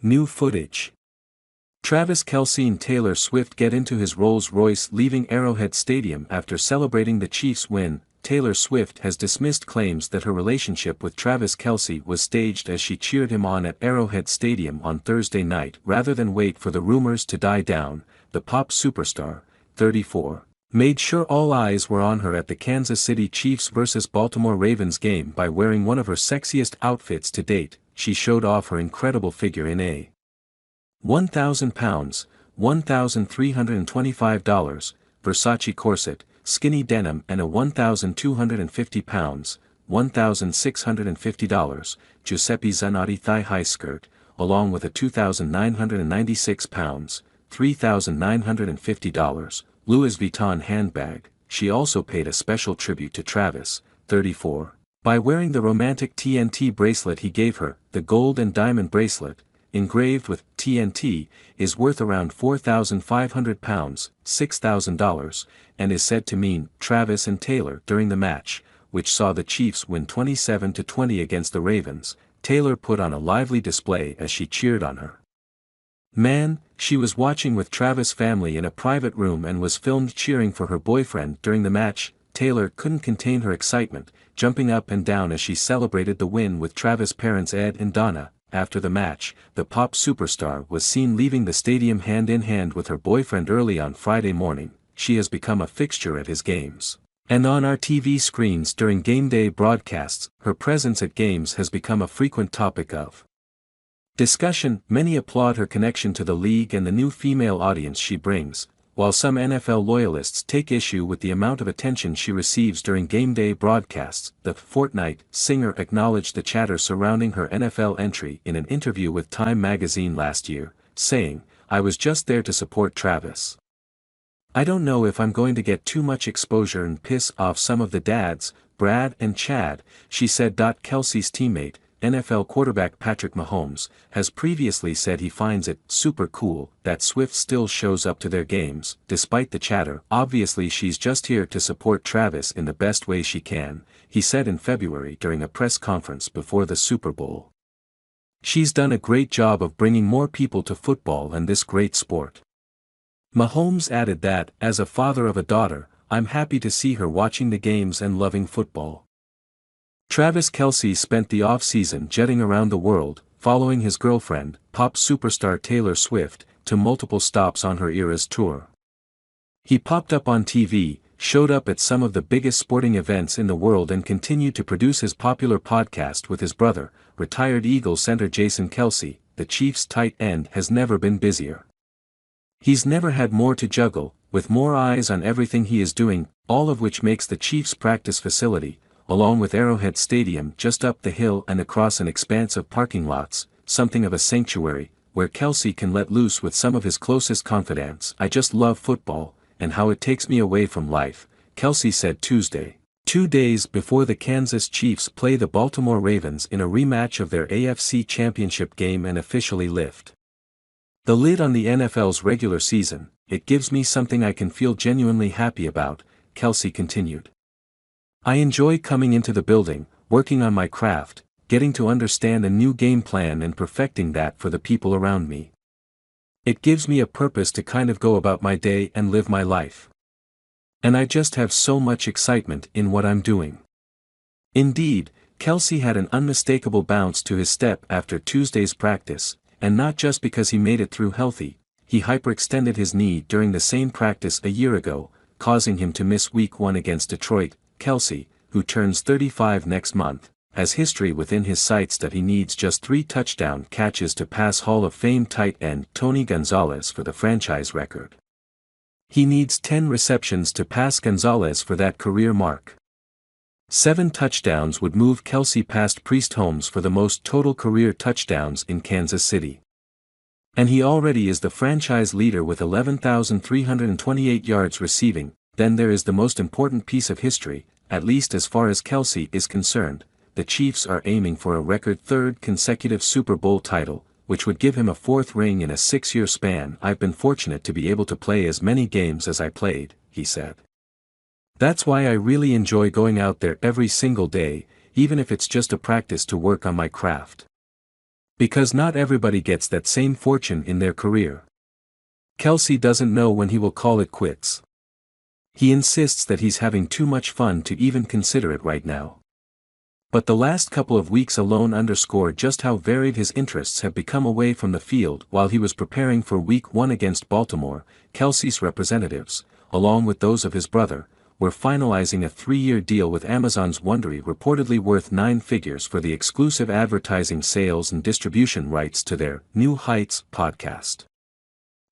New footage. Travis Kelce and Taylor Swift get into his Rolls-Royce leaving Arrowhead Stadium after celebrating the Chiefs' win. Taylor Swift has dismissed claims that her relationship with Travis Kelce was staged as she cheered him on at Arrowhead Stadium on Thursday night rather than wait for the rumors to die down. The pop superstar, 34, made sure all eyes were on her at the Kansas City Chiefs vs Baltimore Ravens game by wearing one of her sexiest outfits to date. She showed off her incredible figure in a 1,000 pounds, $1,325, Versace corset, skinny denim and a 1,250 pounds, $1,650, Giuseppe Zanotti thigh-high skirt, along with a 2,996 pounds, $3,950, Louis Vuitton handbag. She also paid a special tribute to Travis, 34, by wearing the romantic TNT bracelet he gave her. The gold and diamond bracelet, engraved with TNT, is worth around 4,500 pounds, $6,000, and is said to mean Travis and Taylor during the match, which saw the Chiefs win 27-20 against the Ravens. Taylor put on a lively display as she cheered on her man. She was watching with Travis' family in a private room and was filmed cheering for her boyfriend during the match. Taylor couldn't contain her excitement, jumping up and down as she celebrated the win with Travis' parents Ed and Donna. After the match, the pop superstar was seen leaving the stadium hand in hand with her boyfriend early on Friday morning. She has become a fixture at his games and on our TV screens during game day broadcasts. Her presence at games has become a frequent topic of discussion. Many applaud her connection to the league and the new female audience she brings, while some NFL loyalists take issue with the amount of attention she receives during game day broadcasts. The Fortnite singer acknowledged the chatter surrounding her NFL entry in an interview with Time magazine last year, saying, "I was just there to support Travis. I don't know if I'm going to get too much exposure and piss off some of the dads, Brad and Chad," she said. Kelce's teammate, NFL quarterback Patrick Mahomes, has previously said he finds it super cool that Swift still shows up to their games, despite the chatter. "Obviously she's just here to support Travis in the best way she can," he said in February during a press conference before the Super Bowl. "She's done a great job of bringing more people to football and this great sport." Mahomes added that, "As a father of a daughter, I'm happy to see her watching the games and loving football." Travis Kelce spent the off-season jetting around the world, following his girlfriend, pop superstar Taylor Swift, to multiple stops on her Eras tour. He popped up on TV, showed up at some of the biggest sporting events in the world and continued to produce his popular podcast with his brother, retired Eagles center Jason Kelce. The Chiefs' tight end has never been busier. He's never had more to juggle, with more eyes on everything he is doing, all of which makes the Chiefs' practice facility, along with Arrowhead Stadium just up the hill and across an expanse of parking lots, something of a sanctuary, where Kelce can let loose with some of his closest confidants. "I just love football, and how it takes me away from life," Kelce said Tuesday, 2 days before the Kansas Chiefs play the Baltimore Ravens in a rematch of their AFC Championship game and officially lift the lid on the NFL's regular season. "It gives me something I can feel genuinely happy about," Kelce continued. "I enjoy coming into the building, working on my craft, getting to understand a new game plan and perfecting that for the people around me. It gives me a purpose to kind of go about my day and live my life. And I just have so much excitement in what I'm doing." Indeed, Kelce had an unmistakable bounce to his step after Tuesday's practice, and not just because he made it through healthy. He hyperextended his knee during the same practice a year ago, causing him to miss Week 1 against Detroit. Kelce, who turns 35 next month, has history within his sights that he needs just 3 touchdown catches to pass Hall of Fame tight end Tony Gonzalez for the franchise record. He needs 10 receptions to pass Gonzalez for that career mark. 7 touchdowns would move Kelce past Priest Holmes for the most total career touchdowns in Kansas City. And he already is the franchise leader with 11,328 yards receiving. Then there is the most important piece of history, at least as far as Kelce is concerned. The Chiefs are aiming for a record 3rd consecutive Super Bowl title, which would give him a 4th ring in a 6-year span. "I've been fortunate to be able to play as many games as I played," he said. "That's why I really enjoy going out there every single day, even if it's just a practice to work on my craft. Because not everybody gets that same fortune in their career. Kelce doesn't know when he will call it quits. He insists that he's having too much fun to even consider it right now. But the last couple of weeks alone underscore just how varied his interests have become away from the field. While he was preparing for Week 1 against Baltimore, Kelce's representatives, along with those of his brother, were finalizing a 3-year deal with Amazon's Wondery, reportedly worth 9 figures, for the exclusive advertising sales and distribution rights to their New Heights podcast.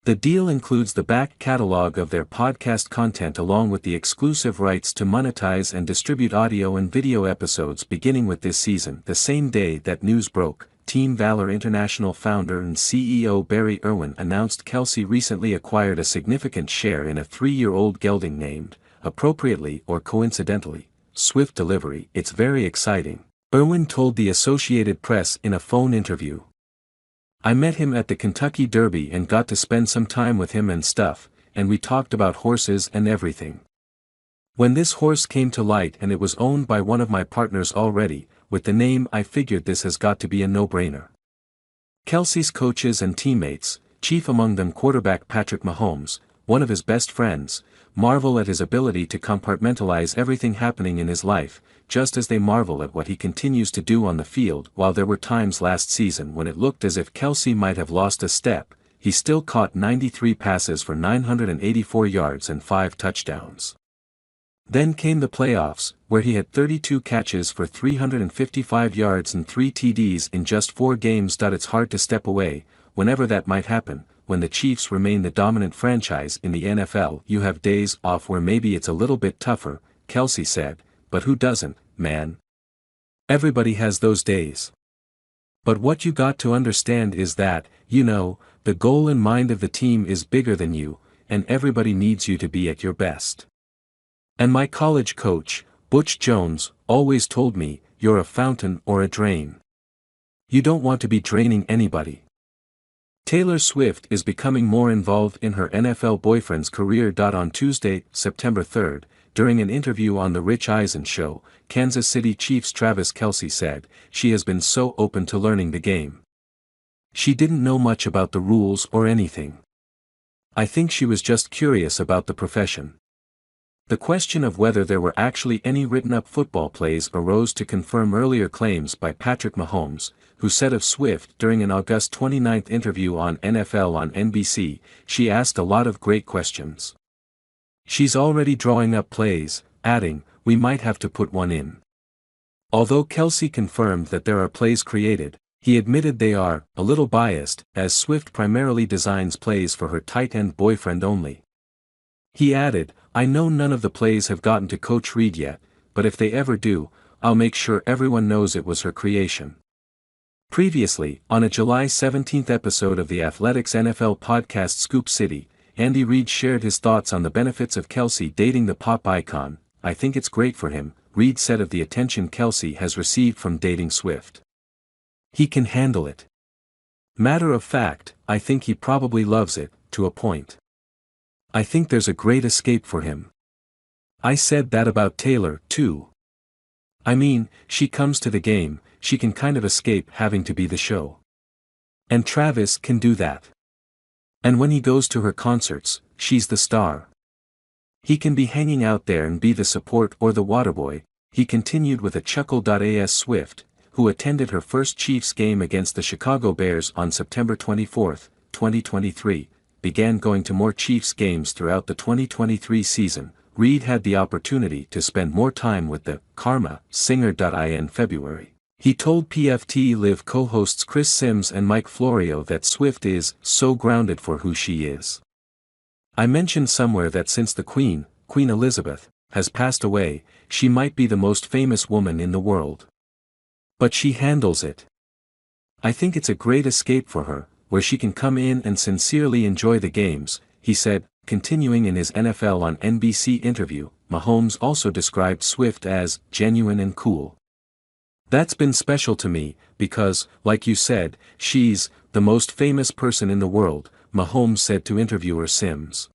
The deal includes the back catalog of their podcast content along with the exclusive rights to monetize and distribute audio and video episodes beginning with this season. The same day that news broke, Team Valor International founder and CEO Barry Irwin announced Kelce recently acquired a significant share in a 3-year-old gelding named, appropriately or coincidentally, Swift Delivery. "It's very exciting," Irwin told the Associated Press in a phone interview. "I met him at the Kentucky Derby and got to spend some time with him and stuff, and we talked about horses and everything. When this horse came to light and it was owned by one of my partners already, with the name, I figured this has got to be a no-brainer." Kelce's coaches and teammates, chief among them quarterback Patrick Mahomes, one of his best friends, marvel at his ability to compartmentalize everything happening in his life, just as they marvel at what he continues to do on the field. While there were times last season when it looked as if Kelce might have lost a step, he still caught 93 passes for 984 yards and 5 touchdowns. Then came the playoffs, where he had 32 catches for 355 yards and 3 TDs in just 4 games. It's hard to step away, whenever that might happen. When the Chiefs remain the dominant franchise in the NFL, you have days off where maybe it's a little bit tougher, Kelce said, but who doesn't, man? Everybody has those days. But what you got to understand is that, the goal in mind of the team is bigger than you, and everybody needs you to be at your best. And my college coach, Butch Jones, always told me, you're a fountain or a drain. You don't want to be draining anybody. Taylor Swift is becoming more involved in her NFL boyfriend's career. On Tuesday, September 3rd, during an interview on The Rich Eisen Show, Kansas City Chiefs Travis Kelce said, "She has been so open to learning the game. She didn't know much about the rules or anything. I think she was just curious about the profession." The question of whether there were actually any written-up football plays arose to confirm earlier claims by Patrick Mahomes, who said of Swift during an August 29 interview on NFL on NBC, "She asked a lot of great questions. She's already drawing up plays," adding, "We might have to put one in." Although Kelce confirmed that there are plays created, he admitted they are a little biased, as Swift primarily designs plays for her tight end boyfriend only. He added, "I know none of the plays have gotten to Coach Reid yet, but if they ever do, I'll make sure everyone knows it was her creation." Previously, on a July 17 episode of the Athletics NFL podcast Scoop City, Andy Reid shared his thoughts on the benefits of Kelce dating the pop icon. "I think it's great for him," Reid said of the attention Kelce has received from dating Swift. "He can handle it. Matter of fact, I think he probably loves it, to a point. I think there's a great escape for him. I said that about Taylor, too. I mean, she comes to the game, she can kind of escape having to be the show. And Travis can do that. And when he goes to her concerts, she's the star. He can be hanging out there and be the support or the waterboy," he continued with a chuckle. As Swift, who attended her first Chiefs game against the Chicago Bears on September 24, 2023, began going to more Chiefs games throughout the 2023 season, Reid had the opportunity to spend more time with the Karma singer. In February, he told PFT Live co-hosts Chris Sims and Mike Florio that Swift is so grounded for who she is. "I mentioned somewhere that since the Queen Elizabeth, has passed away, she might be the most famous woman in the world. But she handles it. I think it's a great escape for her, where she can come in and sincerely enjoy the games," he said. Continuing in his NFL on NBC interview, Mahomes also described Swift as genuine and cool. "That's been special to me, because, like you said, she's the most famous person in the world," Mahomes said to interviewer Sims.